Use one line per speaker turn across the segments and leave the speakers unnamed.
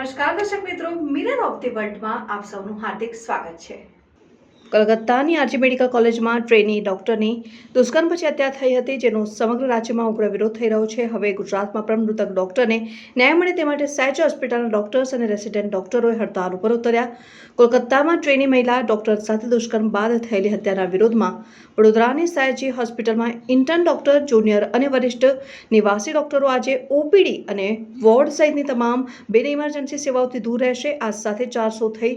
નમસ્કાર દર્શક મિત્રો, મિરર ઓફ ધી વર્લ્ડમાં આપ સૌનું હાર્દિક સ્વાગત છે। કલકત્તાની આરજી મેડિકલ કોલેજમાં ટ્રેની ડોક્ટરની દુષ્કર્મ પછી હત્યા થઈ હતી, જેનો સમગ્ર રાજ્યમાં ઉગ્ર વિરોધ થઈ રહ્યો છે। હવે ગુજરાતમાં પણ મૃતક ડોક્ટરને ન્યાય મળે તે માટે સહેજ હોસ્પિટલના ડોક્ટર્સ અને રેસિડેન્ટ ડોક્ટરોએ હડતાળ ઉપર ઉતર્યા। કોલકાતામાં ટ્રેની મહિલા ડોક્ટર સાથે દુષ્કર્મ બાદ થયેલી હત્યાના વિરોધમાં વડોદરાની સયાજી હોસ્પિટલમાં ઇન્ટર્ન ડોક્ટર, જુનિયર અને વરિષ્ઠ નિવાસી ડોક્ટરો આજે ઓપીડી અને વોર્ડ સહિતની તમામ બિન ઇમરજન્સી સેવાઓથી દૂર રહેશે। આ સાથે 400થી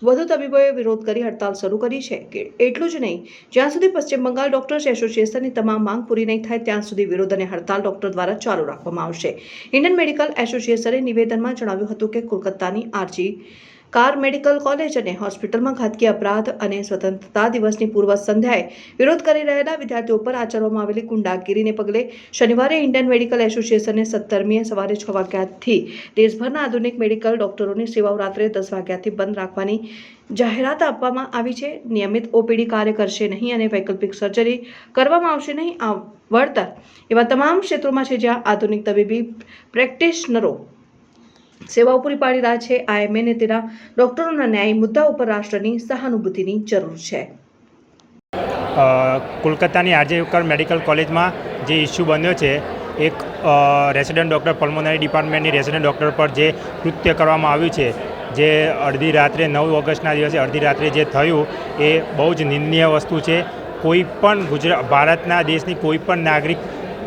વધુ તબીબોએ વિરોધ કરી હડતાળ શરૂ કરી છે કે એટલું જ નહીં, જ્યાં સુધી પશ્ચિમ બંગાળ ડોક્ટર્સ એસોસિએશનની તમામ માંગ પૂરી નહીં થાય ત્યાં સુધી વિરોધ અને હડતાળ ડોક્ટર દ્વારા ચાલુ રાખવામાં આવશે। ઇન્ડિયન મેડિકલ એસોસિએશને નિવેદનમાં જણાવ્યું હતું કે કોલકાતાની આરજી કાર મેડિકલ કોલેજ અને હોસ્પિટલમાં ઘાતકી અપરાધ અને સ્વતંત્રતા દિવસની પૂર્વ સંધ્યાએ વિરોધ કરી રહેલા વિદ્યાર્થીઓ પર આચરવામાં આવેલી ગુંડાગીરીને પગલે શનિવારે ઇન્ડિયન મેડિકલ એસોસિએશને 17મીએ સવારે 6 વાગ્યાથી દેશભરના આધુનિક મેડિકલ ડોક્ટરોની સેવાઓ રાત્રે 10 વાગ્યાથી બંધ રાખવાની જાહેરાત આપવામાં આવી છે। નિયમિત ઓપીડી કાર્ય કરશે નહીં અને વૈકલ્પિક સર્જરી કરવામાં આવશે નહીં। આ વળતર એવા તમામ ક્ષેત્રોમાં છે જ્યાં આધુનિક તબીબી પ્રેક્ટિશનરો સેવાઓ પૂરી પાડી રહ્યા છે। આઈએમએ અને તેના ડોક્ટરોના ન્યાય મુદ્દા ઉપર રાષ્ટ્રની સહાનુભૂતિની જરૂર છે।
કોલકાતાની આરજી મેડિકલ કોલેજમાં જે ઇસ્યુ બન્યો છે, એક રેસિડેન્ટ ડૉક્ટર પલ્મોનરી ડિપાર્ટમેન્ટની રેસિડેન્ટ ડૉક્ટર પર જે કૃત્ય કરવામાં આવ્યું છે, જે અડધી રાત્રે 9 ઓગસ્ટના દિવસે અડધી રાત્રે જે થયું એ બહુ જ નિંદનીય વસ્તુ છે। કોઈ પણ ભારતના દેશની કોઈ પણ નાગરિક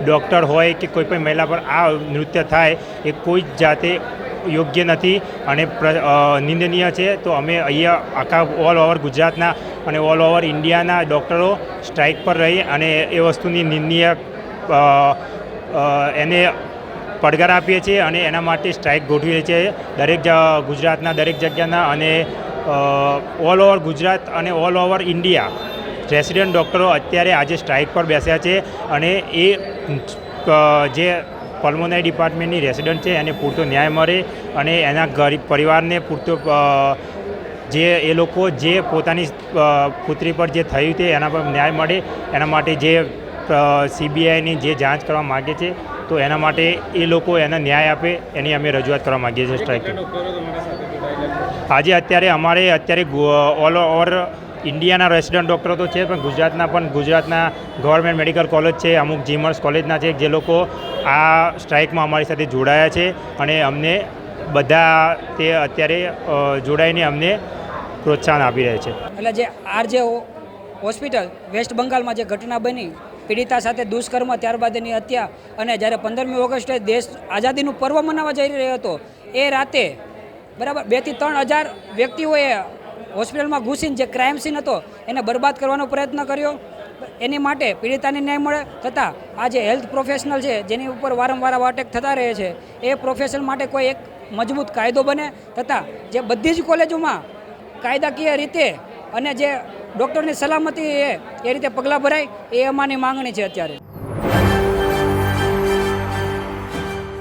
ડૉક્ટર હોય કે કોઈ પણ મહિલા પર આ નૃત્ય થાય એ કોઈ જ જાતે યોગ્ય નથી અને નિંદનીય છે। તો અમે અહીંયા આખા ઓલ ઓવર ગુજરાતના અને ઓલ ઓવર ઇન્ડિયાના ડૉક્ટરો સ્ટ્રાઇક પર રહી અને એ વસ્તુની નિંદનીય એને પડકાર આપીએ છીએ અને એના માટે સ્ટ્રાઇક ગોઠવીએ છીએ દરેક ગુજરાતના દરેક જગ્યાના અને ઓલ ઓવર ગુજરાત અને ઓલ ઓવર ઇન્ડિયા રેસિડેન્ટ ડૉક્ટરો અત્યારે આજે સ્ટ્રાઇક પર બેસ્યા છે અને એ જે પલ્મોનરી ડિપાર્ટમેન્ટની રેસિડન્ટ છે એને પૂરતો ન્યાય મળે અને એના ગરીબ પરિવારને પૂરતો જે એ લોકો જે પોતાની પુત્રી પર જે થયું છે એના પર ન્યાય મળે, એના માટે જે સીબીઆઈની જે જાંચ કરવા માગે છે તો એના માટે એ લોકો એને ન્યાય આપે એની અમે રજૂઆત કરવા માગીએ છીએ સ્ટ્રાઇક। આજે અત્યારે ઓલ ઓવર ઇન્ડિયાના રેસિડન્ટ ડૉક્ટરો તો છે, પણ ગુજરાતના ગવર્મેન્ટ મેડિકલ કોલેજ છે, અમુક જીમર્સ કોલેજના છે, જે લોકો આ સ્ટ્રાઇકમાં અમારી સાથે જોડાયા છે અને અમને બધા તે અત્યારે જોડાઈને અમને પ્રોત્સાહન આપી રહ્યા છે।
એટલે જે આરજે હોસ્પિટલ વેસ્ટ બંગાળમાં જે ઘટના બની, પીડિતા સાથે દુષ્કર્મ, ત્યારબાદ એની હત્યા, અને જ્યારે 15મી ઓગસ્ટે દેશ આઝાદીનું પર્વ મનાવવા જઈ રહ્યો હતો એ રાતે બરાબર 2 થી 3 હજાર વ્યક્તિઓએ હોસ્પિટલમાં ઘૂસીને જે ક્રાઇમ સીન હતો એને બરબાદ કરવાનો પ્રયત્ન કર્યો। એની માટે પીડિતાને ન્યાય મળે તથા આ જે હેલ્થ પ્રોફેશનલ છે જેની ઉપર વારંવાર અટેક થતા રહે છે એ પ્રોફેશન માટે કોઈ એક મજબૂત કાયદો બને તથા જે બધી જ કોલેજોમાં કાયદાકીય રીતે અને જે ડૉક્ટરની સલામતી એ રીતે પગલાં ભરાય એ અમારી માંગણી છે અત્યારે।